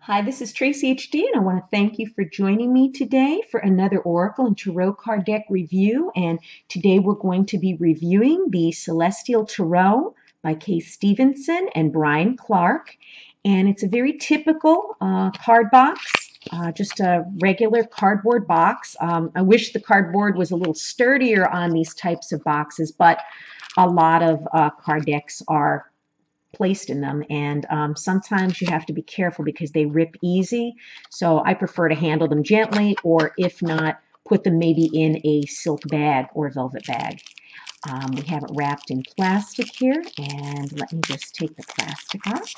Hi, this is Traceyhd, and I want to thank you for joining me today for another Oracle and Tarot card deck review. And today we're going to be reviewing the Celestial Tarot by Kay Stevenson and Brian Clark. And it's a very typical card box, just a regular cardboard box. I wish the cardboard was a little sturdier on these types of boxes, but a lot of card decks are placed in them, and sometimes you have to be careful because they rip easy. So I prefer to handle them gently, or if not, put them maybe in a silk bag or velvet bag. We have it wrapped in plastic here, and let me just take the plastic off.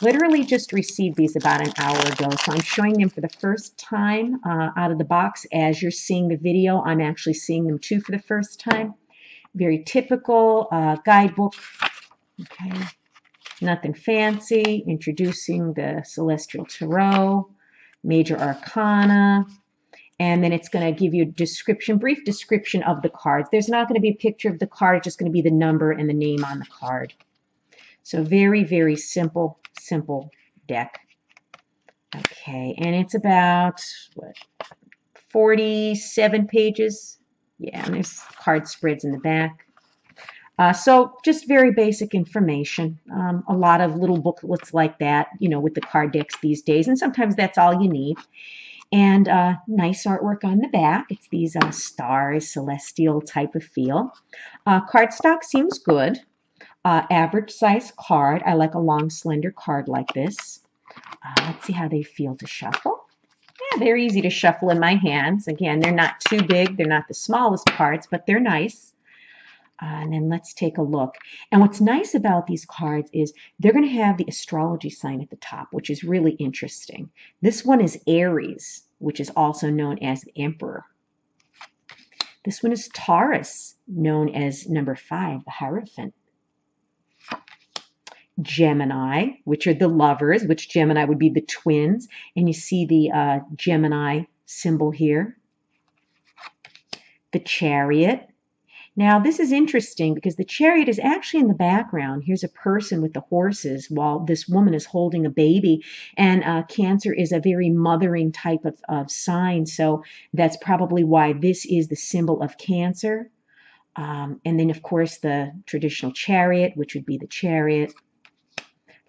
Literally just received these about an hour ago, so I'm showing them for the first time out of the box. As you're seeing the video, I'm actually seeing them too for the first time. Very typical guidebook. Okay, nothing fancy. Introducing the Celestial Tarot, Major Arcana, and then it's going to give you a description, brief description of the cards. There's not going to be a picture of the card, it's just going to be the number and the name on the card. So very, very simple deck. Okay, and it's about, what, 47 pages? Yeah, and there's card spreads in the back. So just very basic information. A lot of little booklets like that, you know, with the card decks these days, and sometimes that's all you need. And nice artwork on the back. It's these stars, celestial type of feel. Cardstock seems good. Average size card. I like a long, slender card like this. Let's see how they feel to shuffle. Yeah, they're easy to shuffle in my hands. Again, they're not too big. They're not the smallest parts, but they're nice. And then let's take a look. And what's nice about these cards is they're going to have the astrology sign at the top, which is really interesting. This one is Aries, which is also known as the Emperor. This one is Taurus, known as number 5, the Hierophant. Gemini, which are the lovers, which Gemini would be the twins. And you see the Gemini symbol here. The Chariot. Now, this is interesting because the Chariot is actually in the background. Here's a person with the horses while this woman is holding a baby. And Cancer is a very mothering type of sign, so that's probably why this is the symbol of Cancer. And then, of course, the traditional Chariot, which would be the Chariot.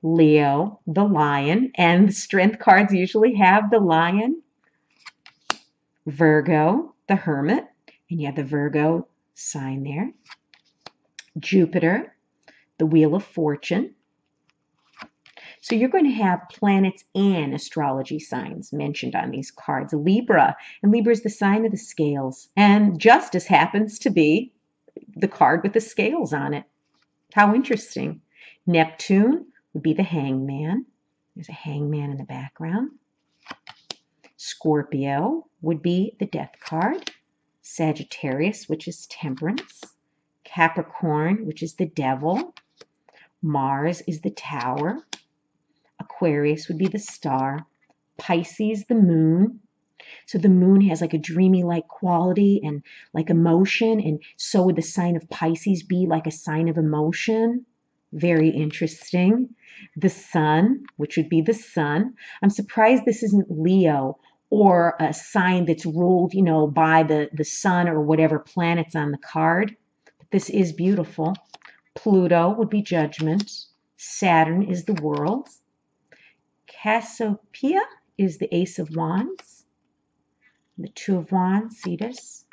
Leo, the Lion, and the Strength cards usually have the Lion. Virgo, the Hermit, and you have the Virgo sign there. Jupiter, the Wheel of Fortune. So you're going to have planets and astrology signs mentioned on these cards. Libra, and Libra is the sign of the scales. And Justice happens to be the card with the scales on it. How interesting. Neptune would be the Hangman. There's a hangman in the background. Scorpio would be the Death card. Sagittarius, which is Temperance. Capricorn, which is the Devil. Mars is the Tower. Aquarius would be the Star. Pisces, the Moon. So the moon has like a dreamy-like quality and like emotion, and so would the sign of Pisces be, like a sign of emotion. Very interesting. The Sun, which would be the Sun. I'm surprised this isn't Leo, or a sign that's ruled, you know, by the sun or whatever planets on the card. But this is beautiful. Pluto would be Judgment. Saturn is the World. Cassiopeia is the Ace of Wands. The Two of Wands, Cetus.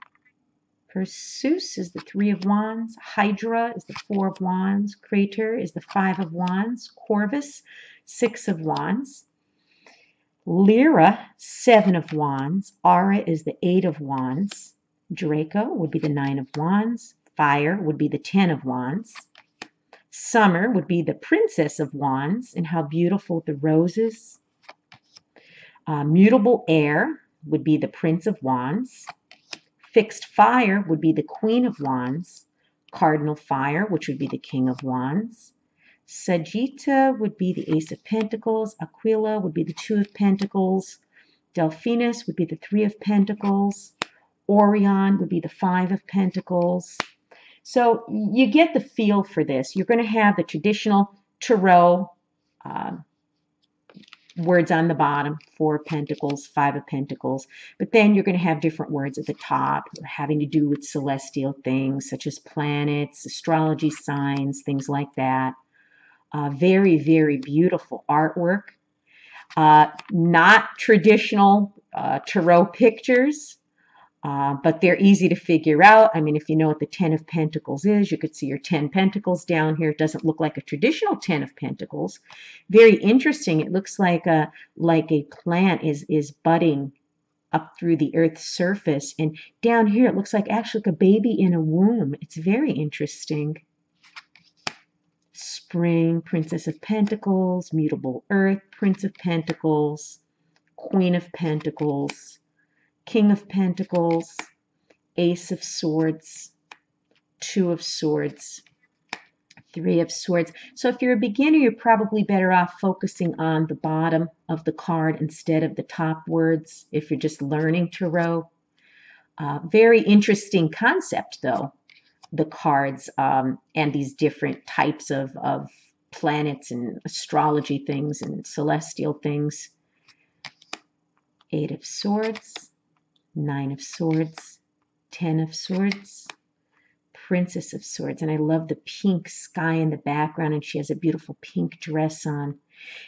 Perseus is the 3 of Wands. Hydra is the 4 of Wands. Crater is the 5 of Wands. Corvus, 6 of Wands. Lyra, 7 of Wands. Ara is the 8 of Wands. Draco would be the 9 of Wands. Fire would be the 10 of Wands. Summer would be the Princess of Wands, and how beautiful the roses. Mutable Air would be the Prince of Wands. Fixed Fire would be the Queen of Wands. Cardinal Fire, which would be the King of Wands. Sagitta would be the Ace of Pentacles. Aquila would be the 2 of Pentacles. Delphinus would be the 3 of Pentacles. Orion would be the 5 of Pentacles. So you get the feel for this. You're going to have the traditional tarot words on the bottom, 4 of Pentacles, 5 of Pentacles. But then you're going to have different words at the top having to do with celestial things such as planets, astrology signs, things like that. Very, very beautiful artwork. Not traditional tarot pictures, but they're easy to figure out. I mean, if you know what the 10 of Pentacles is, you could see your 10 Pentacles down here. It doesn't look like a traditional 10 of Pentacles. Very interesting. It looks like a plant is budding up through the Earth's surface. And down here, it looks like actually like a baby in a womb. It's very interesting. Spring, Princess of Pentacles, Mutable Earth, Prince of Pentacles, Queen of Pentacles, King of Pentacles, Ace of Swords, 2 of Swords, 3 of Swords. So if you're a beginner, you're probably better off focusing on the bottom of the card instead of the top words if you're just learning tarot. Very interesting concept, though, the cards and these different types of planets and astrology things and celestial things. 8 of Swords, 9 of Swords, 10 of Swords, Princess of Swords. And I love the pink sky in the background, and she has a beautiful pink dress on.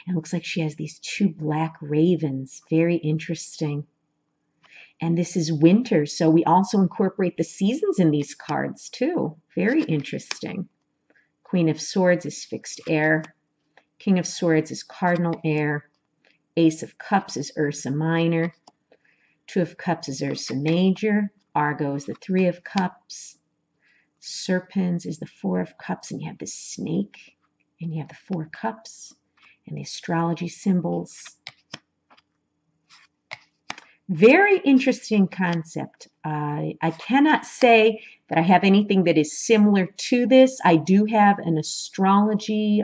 And it looks like she has these 2 black ravens. Very interesting. And this is winter, so we also incorporate the seasons in these cards too. Very interesting. Queen of Swords is fixed air. King of Swords is cardinal air. Ace of Cups is Ursa Minor. 2 of Cups is Ursa Major. Argo is the 3 of Cups. Serpens is the 4 of Cups. And you have the snake. And you have the 4 cups. And the astrology symbols. Very interesting concept. I cannot say that I have anything that is similar to this. I do have an astrology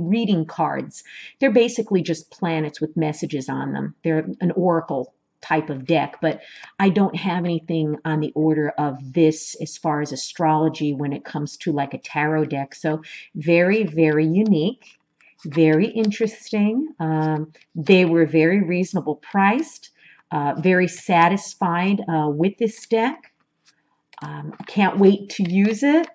reading cards. They're basically just planets with messages on them. They're an oracle type of deck, but I don't have anything on the order of this as far as astrology when it comes to like a tarot deck. So very, very unique. Very interesting. They were very reasonable priced. Very satisfied with this deck. Can't wait to use it.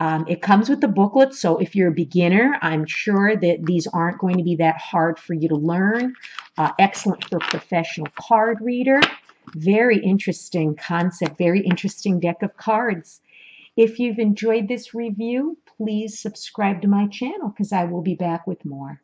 It comes with the booklet, so if you're a beginner, I'm sure that these aren't going to be that hard for you to learn. Excellent for a professional card reader. Very interesting concept. Very interesting deck of cards. If you've enjoyed this review, please subscribe to my channel because I will be back with more.